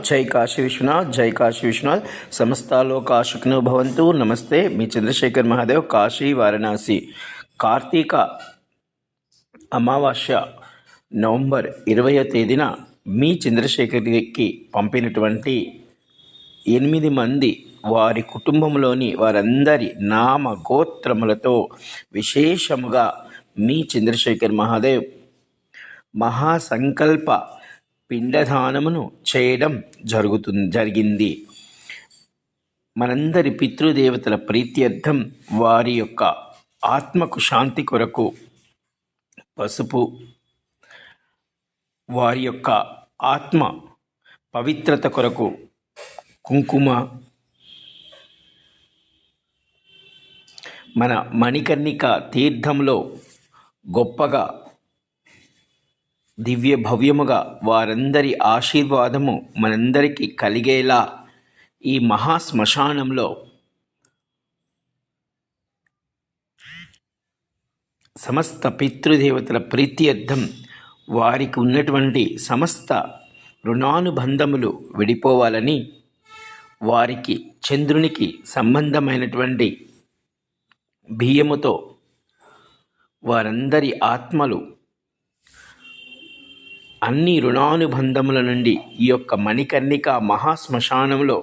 జై కాశీ విశ్వనాథ్, జై కాశీ విశ్వనాథ్. సమస్తాలోకా సుఖినో భవంతు. నమస్తే, మీ చంద్రశేఖర్ మహాదేవ్, కాశీ వారణాసి. కార్తీక అమావాస్య నవంబర్ 20వ తేదీన మీ చంద్రశేఖర్కి పంపినటువంటి 8 మంది వారి కుటుంబంలోని వారందరి నామ గోత్రములతో విశేషముగా మీ చంద్రశేఖర్ మహాదేవ్ మహాసంకల్ప పిండదానమును చేయడం జరిగింది. మనందరి పితృదేవతల ప్రీత్యర్థం వారి యొక్క ఆత్మకు శాంతి కొరకు పసుపు, వారి యొక్క ఆత్మ పవిత్రత కొరకు కుంకుమ, మన మణికర్ణిక తీర్థంలో గొప్పగా దివ్య భవ్యముగా వారందరి ఆశీర్వాదము మనందరికీ కలిగేలా ఈ మహాశ్మశానంలో సమస్త పితృదేవతల ప్రీత్యర్థం వారికి ఉన్నటువంటి సమస్త రుణానుబంధములు విడిపోవాలని, వారికి చంద్రునికి సంబంధమైనటువంటి బియ్యముతో వారందరి ఆత్మలు అన్ని రుణానుబంధముల నుండి ఈ యొక్క మణికర్ణిక మహాశ్మశానంలో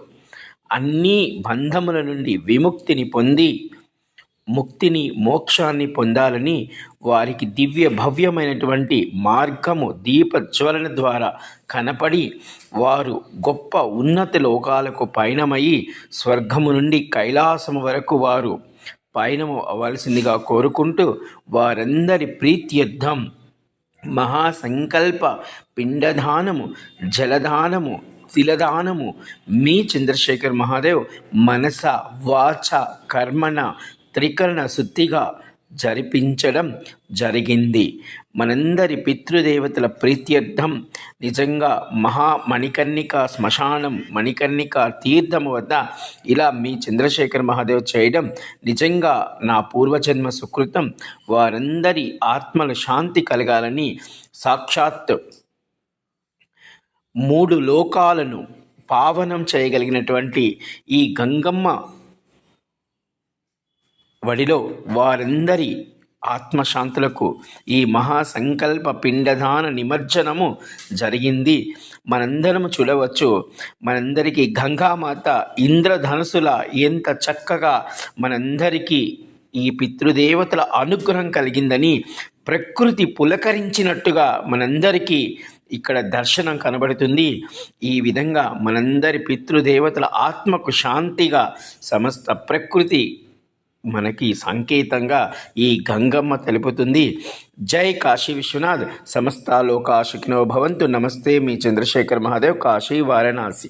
అన్ని బంధముల నుండి విముక్తిని పొంది ముక్తిని, మోక్షాన్ని పొందాలని వారికి దివ్య భవ్యమైనటువంటి మార్గము దీపజ్వలన ద్వారా కనపడి వారు గొప్ప ఉన్నత లోకాలకు పయనమయ్యి స్వర్గము నుండి కైలాసము వరకు వారు పయనము అవ్వాల్సిందిగా కోరుకుంటూ వారందరి ప్రీత్యర్థం మహాసంకల్ప పిండదానము, జలదానము, తిలదానము మీ చంద్రశేఖర్ మహాదేవ్ మనస వాచ కర్మణ త్రికరణ శుద్ధిగా జరిపించడం జరిగింది. మనందరి పితృదేవతల ప్రీత్యర్థం నిజంగా మణికర్ణిక శ్మశానం, మణికర్ణిక తీర్థము వద్ద ఇలా మీ చంద్రశేఖర్ మహాదేవ్ చేయడం నిజంగా నా పూర్వజన్మ సుకృతం. వారందరి ఆత్మల శాంతి కలగాలని సాక్షాత్ 3 లోకాలను పావనం చేయగలిగినటువంటి ఈ గంగమ్మ వడిలో వారందరి ఆత్మశాంతులకు ఈ మహాసంకల్ప పిండదాన నిమజ్జనము జరిగింది. మనందరము చూడవచ్చు, మనందరికీ గంగామాత ఇంద్రధనుసుల ఎంత చక్కగా మనందరికీ ఈ పితృదేవతల అనుగ్రహం కలిగిందని ప్రకృతి పులకరించినట్టుగా మనందరికీ ఇక్కడ దర్శనం కనబడుతుంది. ఈ విధంగా మనందరి పితృదేవతల ఆత్మకు శాంతిగా సమస్త ప్రకృతి మనకి సంకేతంగా ఈ గంగమ్మ తెలుపుతుంది. జై కాశీ విశ్వనాథ్. సమస్తాలోకా సుఖినో భవంతు. నమస్తే, మీ చంద్రశేఖర్ మహాదేవ్, కాశీ వారణాసి.